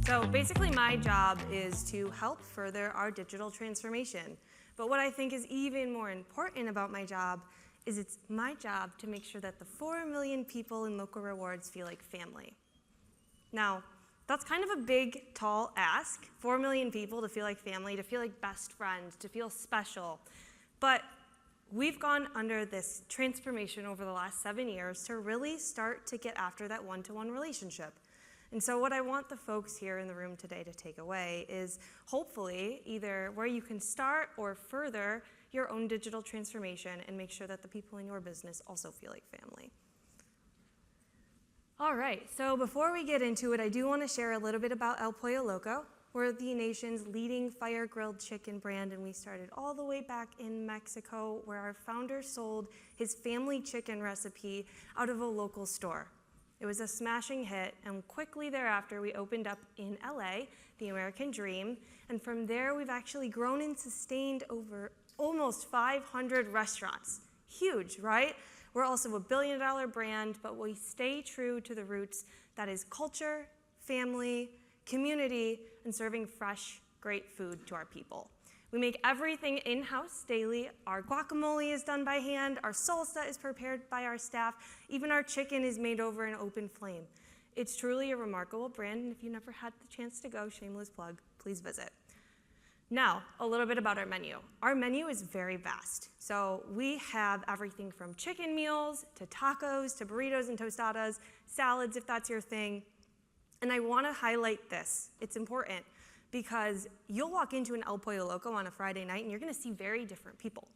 So basically my job is to help further our digital transformation. But what I think is even more important about my job is it's my job to make sure that the 4 million people in local rewards feel like family. Now, that's kind of a big, tall ask, 4 million people to feel like family, to feel like best friends, to feel special. But we've gone under this transformation over the last 7 years to really start to get after that one-to-one relationship. And so what I want the folks here in the room today to take away is hopefully either where you can start or further your own digital transformation and make sure that the people in your business also feel like family. All right, so before we get into it, I do want to share a little bit about El Pollo Loco. We're the nation's leading fire-grilled chicken brand, and we started all the way back in Mexico, where our founder sold his family chicken recipe out of a local store. It was a smashing hit, and quickly thereafter, we opened up in LA, the American Dream, and from there, we've actually grown and sustained over almost 500 restaurants. Huge, right? We're also a billion-dollar brand, but we stay true to the roots that is culture, family, community, and serving fresh, great food to our people. We make everything in-house daily. Our guacamole is done by hand. Our salsa is prepared by our staff. Even our chicken is made over an open flame. It's truly a remarkable brand, and if you never had the chance to go, shameless plug, please visit. Now, a little bit about our menu. Our menu is very vast. So we have everything from chicken meals to tacos to burritos and tostadas, salads if that's your thing. And I want to highlight this. It's important because you'll walk into an El Pollo Loco on a Friday night and you're going to see very different people.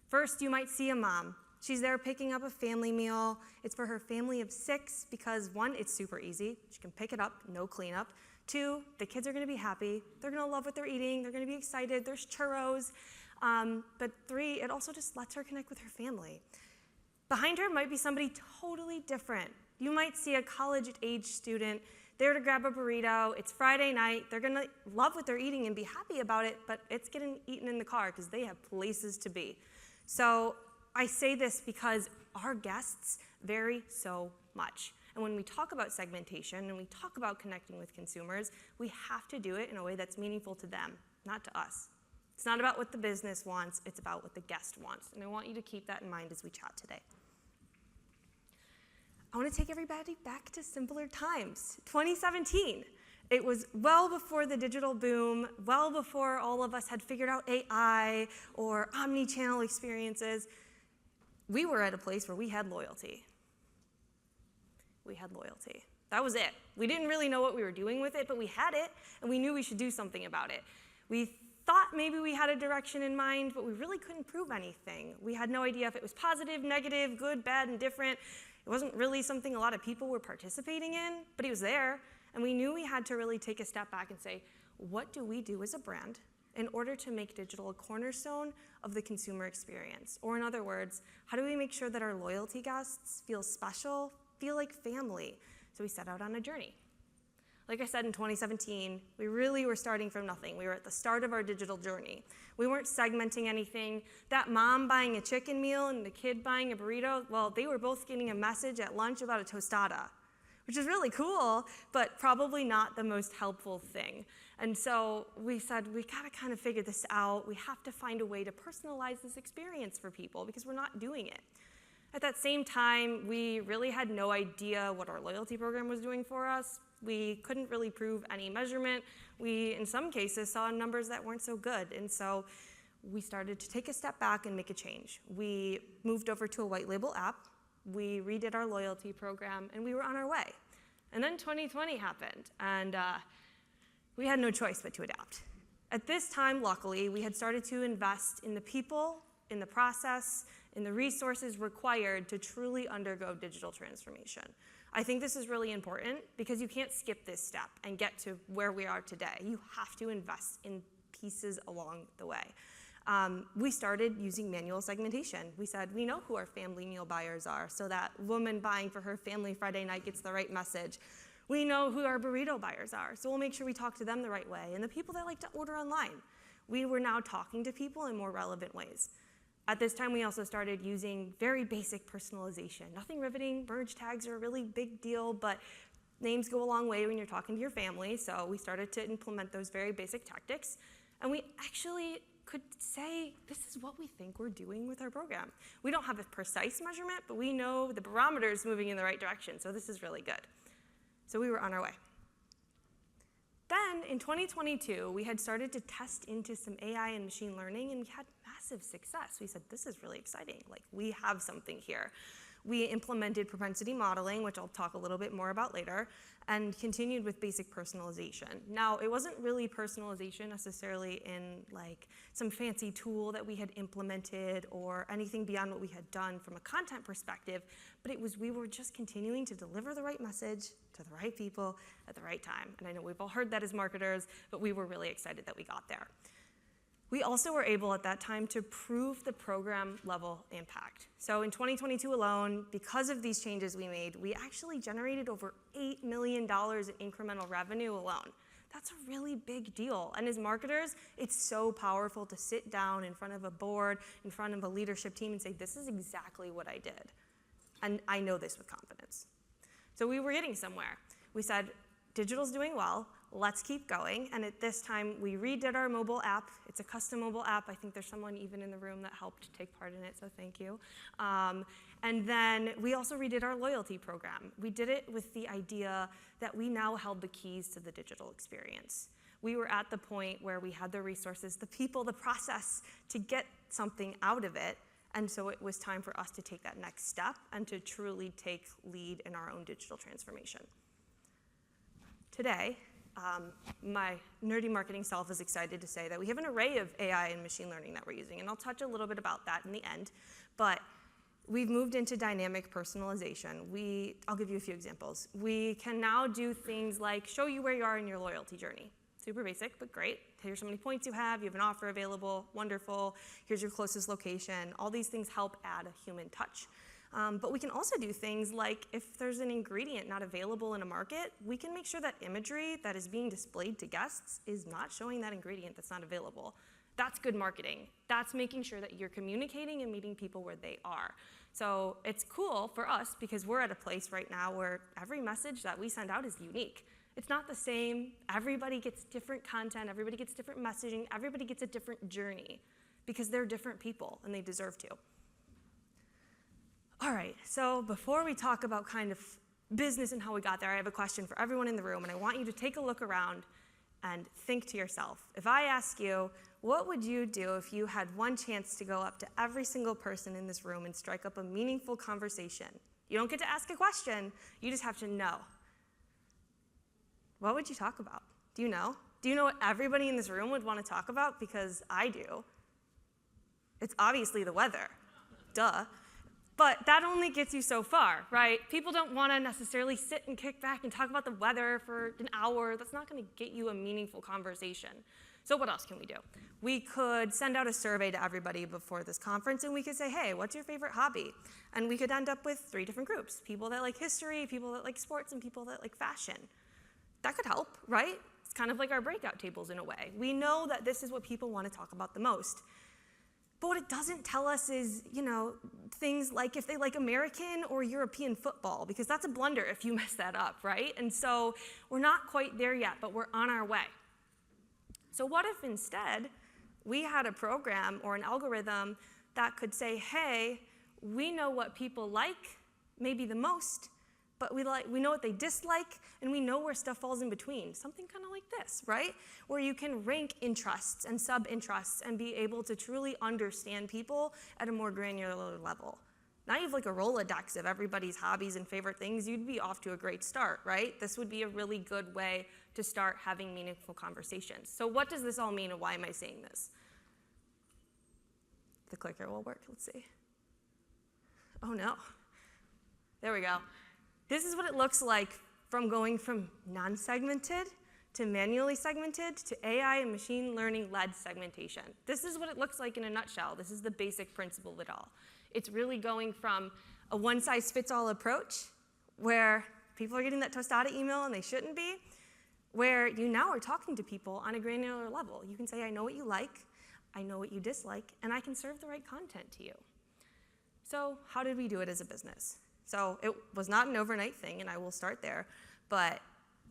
First, you might see a mom. She's there picking up a family meal. It's for her family of 6 because 1, it's super easy. She can pick it up, no cleanup. 2, the kids are going to be happy. They're going to love what they're eating. They're going to be excited. There's churros. But 3, it also just lets her connect with her family. Behind her might be somebody totally different. You might see a college-age student there to grab a burrito. It's Friday night. They're going to love what they're eating and be happy about it, but it's getting eaten in the car because they have places to be. So I say this because our guests vary so much. And when we talk about segmentation and we talk about connecting with consumers, we have to do it in a way that's meaningful to them, not to us. It's not about what the business wants, it's about what the guest wants. And I want you to keep that in mind as we chat today. I want to take everybody back to simpler times. 2017. It was well before the digital boom, well before all of us had figured out AI or omni-channel experiences. We were at a place where we had loyalty. We had loyalty. That was it. We didn't really know what we were doing with it, but we had it, and we knew we should do something about it. We thought maybe we had a direction in mind, but we really couldn't prove anything. We had no idea if it was positive, negative, good, bad, and different. It wasn't really something a lot of people were participating in, but it was there, and we knew we had to really take a step back and say, what do we do as a brand in order to make digital a cornerstone of the consumer experience? Or in other words, how do we make sure that our loyalty guests feel special, feel like family? So we set out on a journey. Like I said, in 2017, we really were starting from nothing. We were at the start of our digital journey. We weren't segmenting anything. That mom buying a chicken meal and the kid buying a burrito, well, they were both getting a message at lunch about a tostada, which is really cool, but probably not the most helpful thing. And so we said, we gotta kind of figure this out. We have to find a way to personalize this experience for people because we're not doing it. At that same time, we really had no idea what our loyalty program was doing for us. We couldn't really prove any measurement. We, in some cases, saw numbers that weren't so good. And so we started to take a step back and make a change. We moved over to a white label app. We redid our loyalty program, and we were on our way. And then 2020 happened, and we had no choice but to adapt. At this time, luckily, we had started to invest in the people, in the process, in the resources required to truly undergo digital transformation. I think this is really important because you can't skip this step and get to where we are today. You have to invest in pieces along the way. We started using manual segmentation. We said, we know who our family meal buyers are, so that woman buying for her family Friday night gets the right message. We know who our burrito buyers are, so we'll make sure we talk to them the right way. And the people that like to order online, we were now talking to people in more relevant ways. At this time, we also started using very basic personalization. Nothing riveting. Merge tags are a really big deal, but Names go a long way when you're talking to your family, so we started to implement those very basic tactics. And we actually could say, this is what we think we're doing with our program. We don't have a precise measurement, but we know the barometer is moving in the right direction, so this is really good. So we were on our way. Then in 2022, we had started to test into some AI and machine learning, and we had massive success. We said, this is really exciting. Like, we have something here. We implemented propensity modeling, which I'll talk a little bit more about later, and continued with basic personalization. Now, it wasn't really personalization necessarily in like some fancy tool that we had implemented or anything beyond what we had done from a content perspective, but we were just continuing to deliver the right message to the right people at the right time. And I know we've all heard that as marketers, but we were really excited that we got there. We also were able at that time to prove the program level impact. So in 2022 alone, because of these changes we made, we actually generated over $8 million in incremental revenue alone. That's a really big deal. And as marketers, it's so powerful to sit down in front of a board, in front of a leadership team and say, this is exactly what I did. And I know this with confidence. So we were getting somewhere. We said, digital's doing well, let's keep going. And at this time, we redid our mobile app. It's a custom mobile app. I think there's someone even in the room that helped take part in it, so thank you. And then we also redid our loyalty program. We did it with the idea that we now held the keys to the digital experience. We were at the point where we had the resources, the people, the process to get something out of it. And so it was time for us to take that next step and to truly take lead in our own digital transformation. Today, my nerdy marketing self is excited to say that we have an array of AI and machine learning that we're using, and I'll touch a little bit about that in the end. But we've moved into dynamic personalization. I'll give you a few examples. We can now do things like show you where you are in your loyalty journey. Super basic, but great. Here's how many points you have an offer available, wonderful. Here's your closest location. All these things help add a human touch. But we can also do things like if there's an ingredient not available in a market, we can make sure that imagery that is being displayed to guests is not showing that ingredient that's not available. That's good marketing. That's making sure that you're communicating and meeting people where they are. So it's cool for us because we're at a place right now where every message that we send out is unique. It's not the same. Everybody gets different content. Everybody gets different messaging. Everybody gets a different journey because they're different people and they deserve to. All right, so before we talk about kind of business and how we got there, I have a question for everyone in the room, and I want you to take a look around and think to yourself. If I ask you, what would you do if you had one chance to go up to every single person in this room and strike up a meaningful conversation? You don't get to ask a question, you just have to know. What would you talk about? Do you know? Do you know what everybody in this room would want to talk about? Because I do. It's obviously the weather, duh. But that only gets you so far, right? People don't want to necessarily sit and kick back and talk about the weather for an hour. That's not going to get you a meaningful conversation. So what else can we do? We could send out a survey to everybody before this conference, and we could say, hey, what's your favorite hobby? And we could end up with 3 different groups, people that like history, people that like sports, and people that like fashion. That could help, right? It's kind of like our breakout tables in a way. We know that this is what people want to talk about the most. But what it doesn't tell us is, things like if they like American or European football, because that's a blunder if you mess that up, right? And so we're not quite there yet, but we're on our way. So what if instead we had a program or an algorithm that could say, hey, we know what people like, maybe the most, but we know what they dislike, and we know where stuff falls in between. Something kind of like this, right? Where you can rank interests and sub-interests and be able to truly understand people at a more granular level. Now you have like a Rolodex of everybody's hobbies and favorite things. You'd be off to a great start, right? This would be a really good way to start having meaningful conversations. So what does this all mean, and why am I saying this? The clicker will work, let's see. Oh no, there we go. This is what it looks like from going from non-segmented to manually segmented to AI and machine learning-led segmentation. This is what it looks like in a nutshell. This is the basic principle of it all. It's really going from a one-size-fits-all approach where people are getting that tostada email and they shouldn't be, where you now are talking to people on a granular level. You can say, I know what you like, I know what you dislike, and I can serve the right content to you. So how did we do it as a business? So it was not an overnight thing, and I will start there. But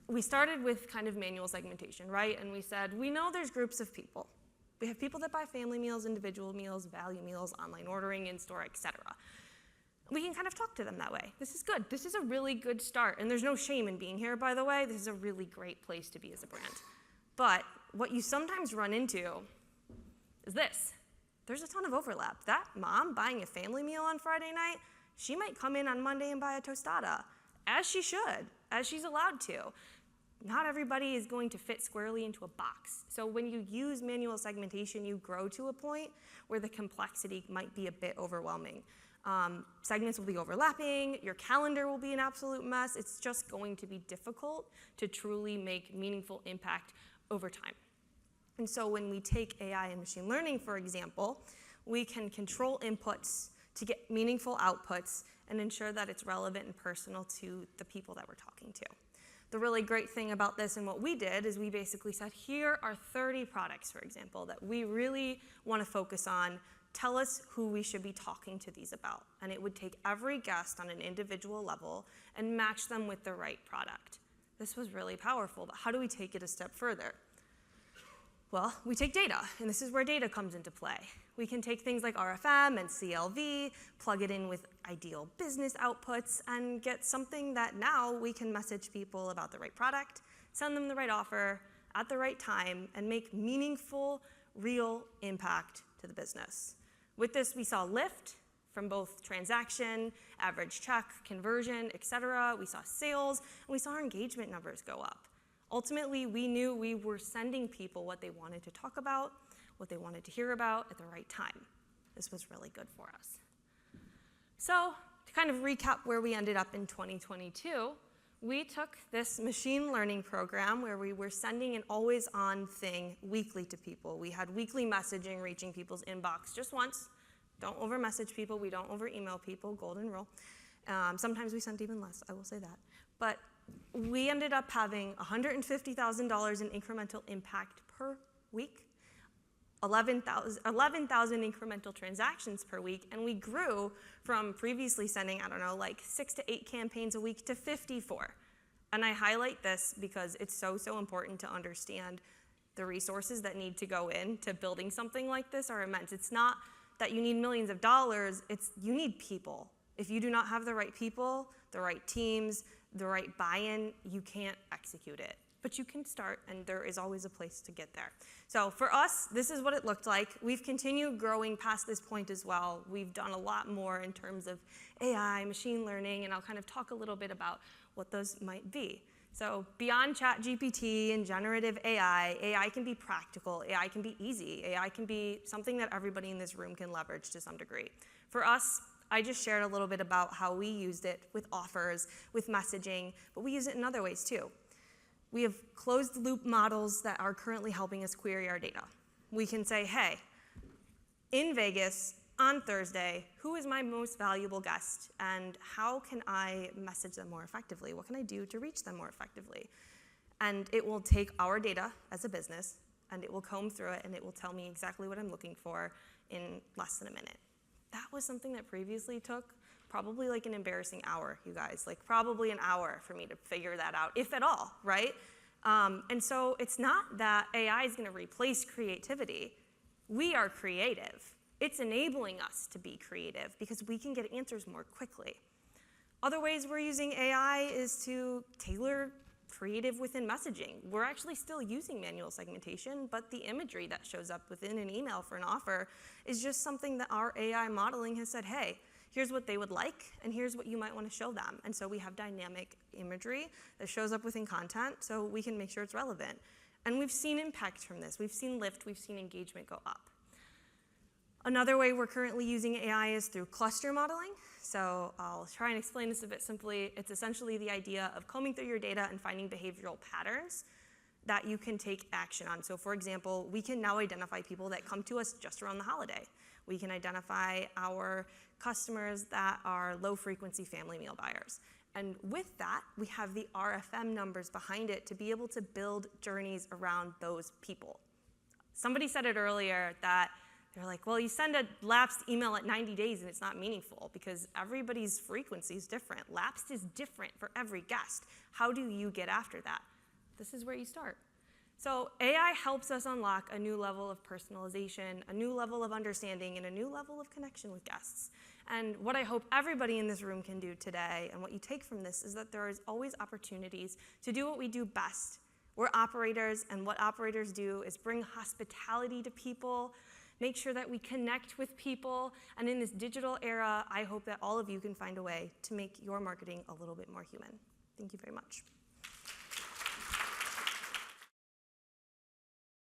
we started with kind of manual segmentation, right? And we said, we know there's groups of people. We have people that buy family meals, individual meals, value meals, online ordering, in-store, etc. We can kind of talk to them that way. This is good. This is a really good start. And there's no shame in being here, by the way. This is a really great place to be as a brand. But what you sometimes run into is this. There's a ton of overlap. That mom buying a family meal on Friday night, she might come in on Monday and buy a tostada, as she should, as she's allowed to. Not everybody is going to fit squarely into a box. So when you use manual segmentation, you grow to a point where the complexity might be a bit overwhelming. Segments will be overlapping, your calendar will be an absolute mess. It's just going to be difficult to truly make meaningful impact over time. And so when we take AI and machine learning, for example, we can control inputs to get meaningful outputs and ensure that it's relevant and personal to the people that we're talking to. The really great thing about this and what we did is we basically said, here are 30 products, for example, that we really want to focus on. Tell us who we should be talking to these about. And it would take every guest on an individual level and match them with the right product. This was really powerful, but how do we take it a step further? Well, we take data, and this is where data comes into play. We can take things like RFM and CLV, plug it in with ideal business outputs, and get something that now we can message people about the right product, send them the right offer at the right time, and make meaningful, real impact to the business. With this, we saw lift from both transaction, average check, conversion, et cetera. We saw sales, and we saw our engagement numbers go up. Ultimately, we knew we were sending people what they wanted to talk about, what they wanted to hear about at the right time. This was really good for us. So to kind of recap where we ended up in 2022, we took this machine learning program where we were sending an always-on thing weekly to people. We had weekly messaging reaching people's inbox just once. Don't over-message people. We don't over-email people, golden rule. Sometimes we sent even less, I will say that. But we ended up having $150,000 in incremental impact per week, 11,000 incremental transactions per week, and we grew from previously sending, I don't know, like 6 to 8 campaigns a week to 54. And I highlight this because it's so important to understand the resources that need to go into building something like this are immense. It's not that you need millions of dollars, it's you need people. If you do not have the right people, the right teams, the right buy-in, you can't execute it. But you can start, and there is always a place to get there. So for us, this is what it looked like. We've continued growing past this point as well. We've done a lot more in terms of AI, machine learning, and I'll kind of talk a little bit about what those might be. So beyond ChatGPT and generative AI, AI can be practical, AI can be easy, AI can be something that everybody in this room can leverage to some degree. For us, I just shared a little bit about how we used it with offers, with messaging, but we use it in other ways too. We have closed loop models that are currently helping us query our data. We can say, hey, in Vegas on Thursday, who is my most valuable guest and how can I message them more effectively? What can I do to reach them more effectively? And it will take our data as a business and it will comb through it and it will tell me exactly what I'm looking for in less than a minute. That was something that previously took probably like an embarrassing hour, you guys, like probably an hour for me to figure that out, if at all, right? And so it's not that AI is gonna replace creativity. We are creative. It's enabling us to be creative because we can get answers more quickly. Other ways we're using AI is to tailor creative within messaging. We're actually still using manual segmentation, but the imagery that shows up within an email for an offer is just something that our AI modeling has said, hey, here's what they would like, and here's what you might want to show them. And so we have dynamic imagery that shows up within content so we can make sure it's relevant. And we've seen impact from this. We've seen lift, we've seen engagement go up. Another way we're currently using AI is through cluster modeling. So I'll try and explain this a bit simply. It's essentially the idea of combing through your data and finding behavioral patterns that you can take action on. So for example, we can now identify people that come to us just around the holiday. We can identify our customers that are low-frequency family meal buyers. And with that, we have the RFM numbers behind it to be able to build journeys around those people. Somebody said it earlier that they're like, well, you send a lapsed email at 90 days and it's not meaningful because everybody's frequency is different. Lapsed is different for every guest. How do you get after that? This is where you start. So AI helps us unlock a new level of personalization, a new level of understanding, and a new level of connection with guests. And what I hope everybody in this room can do today, and what you take from this, is that there is always opportunities to do what we do best. We're operators, and what operators do is bring hospitality to people, make sure that we connect with people, and in this digital era, I hope that all of you can find a way to make your marketing a little bit more human. Thank you very much.